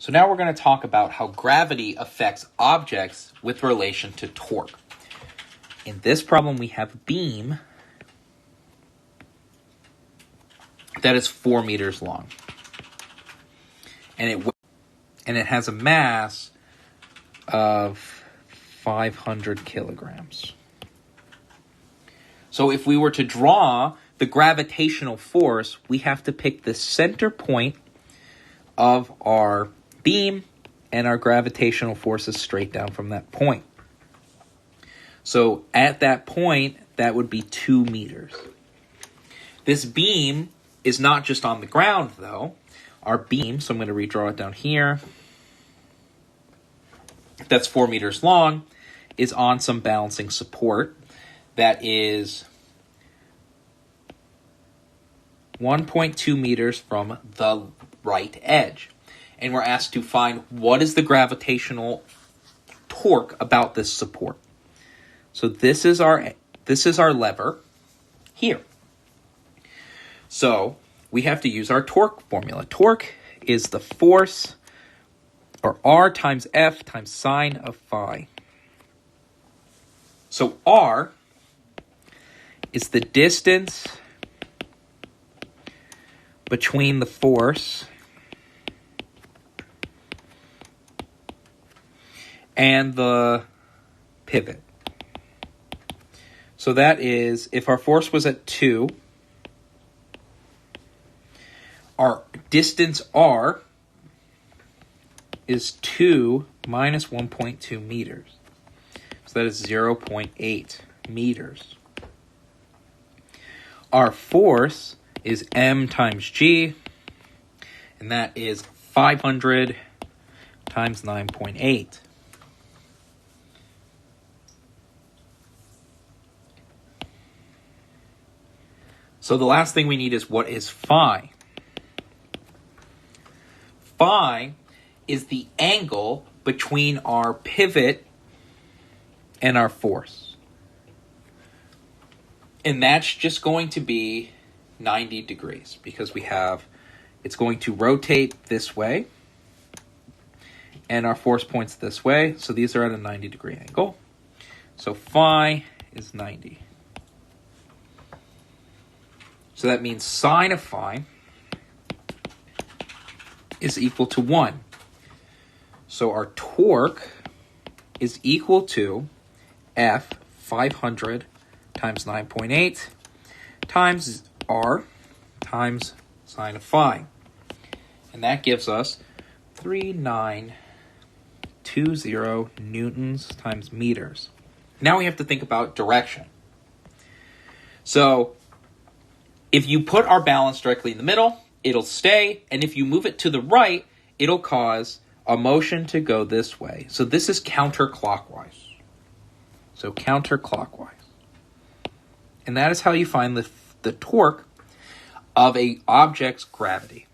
So now we're going to talk about how gravity affects objects with relation to torque. In this problem, we have a beam that is 4 meters long. And it has a mass of 500 kilograms. So if we were to draw the gravitational force, we have to pick the center point of our beam, and our gravitational force is straight down from that point. So at that point, that would be 2 meters. This beam is not just on the ground, though. Our beam, so I'm going to redraw it down here, that's 4 meters long, is on some balancing support that is 1.2 meters from the right edge. And we're asked to find what is the gravitational torque about this support. So this is our lever here. So we have to use our torque formula. Torque is the force, or R times F times sine of phi. So R is the distance between the force and the pivot. So that is, if our force was at 2, our distance R is 2 minus 1.2 meters. So that is 0.8 meters. Our force is M times G, and that is 500 times 9.8. So the last thing we need is, what is phi? Phi is the angle between our pivot and our force. And that's just going to be 90 degrees because it's going to rotate this way and our force points this way. So these are at a 90 degree angle. So phi is 90. So that means sine of phi is equal to 1. So our torque is equal to F 500 times 9.8 times R times sine of phi. And that gives us 3920 newtons times meters. Now we have to think about direction. So if you put our balance directly in the middle, it'll stay. And if you move it to the right, it'll cause a motion to go this way. So this is counterclockwise. So counterclockwise. And that is how you find the torque of an object's gravity.